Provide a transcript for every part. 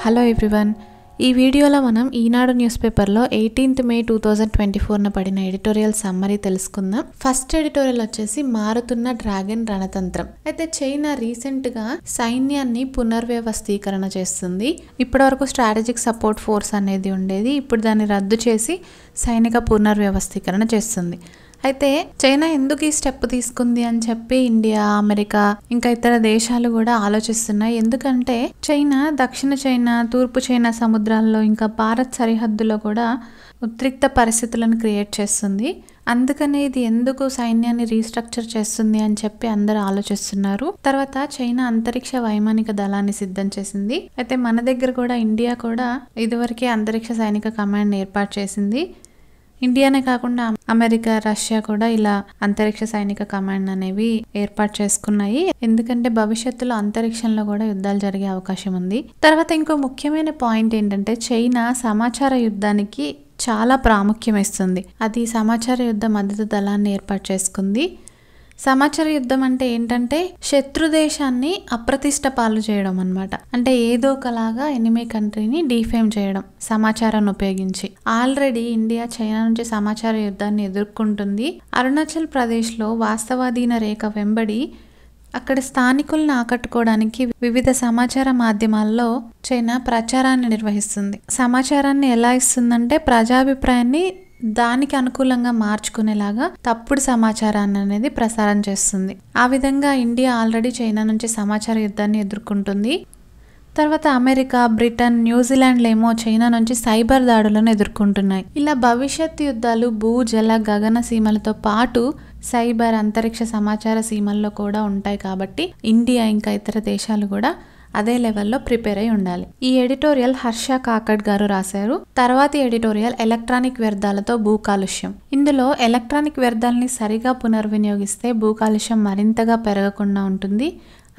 Hello everyone, ఈ వీడియోలో మనం ఈనాడు న్యూస్ పేపర్లో 18th May 2024 పడిన ఎడిటోరియల్ సమ్మరీ తెలుసుకుందాం. ఫస్ట్ ఎడిటోరియల్ వచ్చేసి మారుతున్న డ్రాగన్ రణతంత్రం. అయితే చైనా రీసెంట్గా సైన్యాన్ని పునర్వ్యవస్థీకరణ చేస్తుంది. ఇప్పటివరకు స్ట్రాటజిక్ సపోర్ట్ ఫోర్స్ అనేది ఉండేది, ఇప్పుడు దాన్ని రద్దు చేసి సైనిక పునర్వ్యవస్థీకరణ చేస్తుంది. అయితే చైనా ఎందుకు ఈ స్టెప్ తీసుకుంది అని చెప్పి ఇండియా, అమెరికా ఇంకా ఇతర దేశాలు కూడా ఆలోచిస్తున్నాయి. ఎందుకంటే చైనా దక్షిణ చైనా, తూర్పు చైనా సముద్రాల్లో ఇంకా భారత్ సరిహద్దులో కూడా ఉద్రిక్త పరిస్థితులను క్రియేట్ చేస్తుంది. అందుకనే ఇది ఎందుకు సైన్యాన్ని రీస్ట్రక్చర్ చేస్తుంది అని చెప్పి అందరూ ఆలోచిస్తున్నారు. తర్వాత చైనా అంతరిక్ష వైమానిక దళాన్ని సిద్ధం చేసింది. అయితే మన దగ్గర కూడా ఇండియా కూడా ఇదివరకే అంతరిక్ష సైనిక కమాండ్ ఏర్పాటు చేసింది. ఇండియానే కాకుండా అమెరికా, రష్యా కూడా ఇలా అంతరిక్ష సైనిక కమాండ్ అనేవి ఏర్పాటు చేసుకున్నాయి. ఎందుకంటే భవిష్యత్తులో అంతరిక్షంలో కూడా యుద్ధాలు జరిగే అవకాశం ఉంది. తర్వాత ఇంకో ముఖ్యమైన పాయింట్ ఏంటంటే చైనా సమాచార యుద్ధానికి చాలా ప్రాముఖ్యం ఇస్తుంది. అది సమాచార యుద్ధ మద్దతు దళాన్ని ఏర్పాటు చేసుకుంది. సమాచార యుద్ధం అంటే ఏంటంటే శత్రు దేశాన్ని అప్రతిష్ట పాలు చేయడం అన్నమాట. అంటే ఏదో ఒకలాగా ఎనిమీ కంట్రీని డిఫేమ్ చేయడం సమాచారాన్ని ఉపయోగించి. ఆల్రెడీ ఇండియా చైనా నుంచి సమాచార యుద్ధాన్ని ఎదుర్కొంటుంది. అరుణాచల్ ప్రదేశ్లో వాస్తవాధీన రేఖ వెంబడి అక్కడ స్థానికులను ఆకట్టుకోవడానికి వివిధ సమాచార మాధ్యమాల్లో చైనా ప్రచారాన్ని నిర్వహిస్తుంది. సమాచారాన్ని ఎలా ఇస్తుందంటే ప్రజాభిప్రాయాన్ని దానికి అనుకూలంగా మార్చుకునేలాగా తప్పుడు సమాచారాన్ని అనేది ప్రసారం చేస్తుంది. ఆ విధంగా ఇండియా ఆల్రెడీ చైనా నుంచి సమాచార యుద్ధాన్ని ఎదుర్కొంటుంది. తర్వాత అమెరికా, బ్రిటన్, న్యూజిలాండ్లు ఏమో చైనా నుంచి సైబర్ దాడులను ఎదుర్కొంటున్నాయి. ఇలా భవిష్యత్ యుద్ధాలు భూ, జల, గగన సీమలతో పాటు సైబర్, అంతరిక్ష సమాచార సీమల్లో కూడా ఉంటాయి. కాబట్టి ఇండియా ఇంకా ఇతర దేశాలు కూడా అదే లెవెల్లో ప్రిపేర్ అయి ఉండాలి. ఈ ఎడిటోరియల్ హర్ష కాకడ్ గారు రాశారు. తర్వాతి ఎడిటోరియల్ ఎలక్ట్రానిక్ వ్యర్థాలతో భూ కాలుష్యం. ఇందులో ఎలక్ట్రానిక్ వ్యర్థాలని సరిగా పునర్వినియోగిస్తే భూ కాలుష్యం మరింతగా పెరగకుండా ఉంటుంది.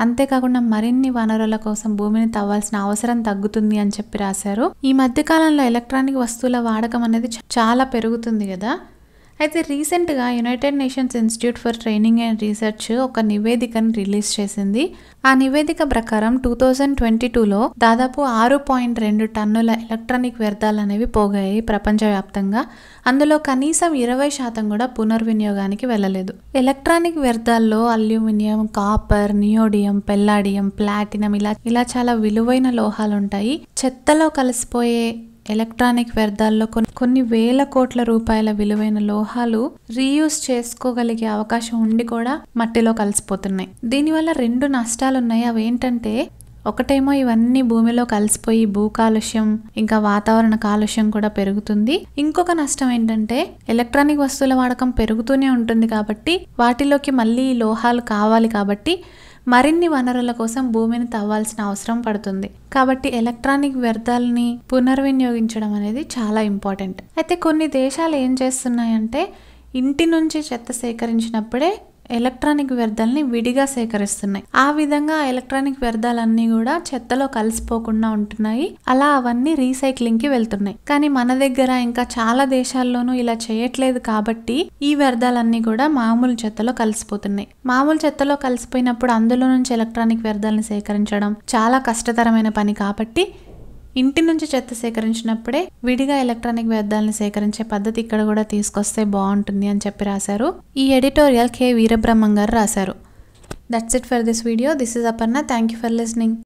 అంతేకాకుండా మరిన్ని వనరుల కోసం భూమిని తవ్వాల్సిన అవసరం తగ్గుతుంది అని చెప్పి రాశారు. ఈ మధ్య కాలంలో ఎలక్ట్రానిక్ వస్తువుల వాడకం అనేది చాలా పెరుగుతుంది కదా. అయితే రీసెంట్గా United nations institute for training and research ఒక నివేదికను రిలీజ్ చేసింది. ఆ నివేదిక ప్రకారం 2022లో దాదాపు 6.2 టన్నుల ఎలక్ట్రానిక్ వ్యర్థాలు అనేవి పోగాయి ప్రపంచవ్యాప్తంగా. అందులో కనీసం 20% కూడా పునర్వినియోగానికి వెళ్ళలేదు. ఎలక్ట్రానిక్ వ్యర్థాల్లో aluminium, copper, neodymium, palladium, platinum ఇలా చాలా విలువైన లోహాలు ఉంటాయి. చెత్తలో కలిసిపోయే ఎలక్ట్రానిక్ వ్యర్థాల్లో కొన్ని వేల కోట్ల రూపాయల విలువైన లోహాలు రీయూజ్ చేసుకోగలిగే అవకాశం ఉండి కూడా మట్టిలో కలిసిపోతున్నాయి. దీనివల్ల 2 నష్టాలు ఉన్నాయి. అవి ఏంటంటే ఒకటేమో ఇవన్నీ భూమిలో కలిసిపోయి భూ కాలుష్యం ఇంకా వాతావరణ కాలుష్యం కూడా పెరుగుతుంది. ఇంకొక నష్టం ఏంటంటే ఎలక్ట్రానిక్ వస్తువుల వాడకం పెరుగుతూనే ఉంటుంది కాబట్టి వాటిలోకి మళ్ళీ లోహాలు కావాలి కాబట్టి మరిన్ని వనరుల కోసం భూమిని తవ్వాల్సిన అవసరం పడుతుంది. కాబట్టి ఎలక్ట్రానిక్ వ్యర్థాలని పునర్వినియోగించడం అనేది చాలా ఇంపార్టెంట్. అయితే కొన్ని దేశాలు ఏం చేస్తున్నాయంటే ఇంటి నుంచి చెత్త సేకరించినప్పుడే ఎలక్ట్రానిక్ వ్యర్థాలని విడిగా సేకరిస్తున్నాయి. ఆ విధంగా ఎలక్ట్రానిక్ వ్యర్థాలన్నీ కూడా చెత్తలో కలిసిపోకుండా ఉంటున్నాయి. అలా అవన్నీ రీసైక్లింగ్ కి వెళ్తున్నాయి. కానీ మన దగ్గర ఇంకా చాలా దేశాల్లోనూ ఇలా చేయట్లేదు కాబట్టి ఈ వ్యర్థాలన్నీ కూడా మామూలు చెత్తలో కలిసిపోతున్నాయి. మామూలు చెత్తలో కలిసిపోయినప్పుడు అందులో నుంచి ఎలక్ట్రానిక్ వ్యర్థాలను సేకరించడం చాలా కష్టతరమైన పని. కాబట్టి ఇంటి నుంచి చెత్త సేకరించినప్పుడే విడిగా ఎలక్ట్రానిక్ వ్యర్థాలను సేకరించే పద్ధతి ఇక్కడ కూడా తీసుకొస్తే బాగుంటుంది అని చెప్పి రాశారు. ఈ ఎడిటోరియల్ కె వీరబ్రహ్మం గారు రాశారు. That's it for this video. This is Aparna. Thank you for listening.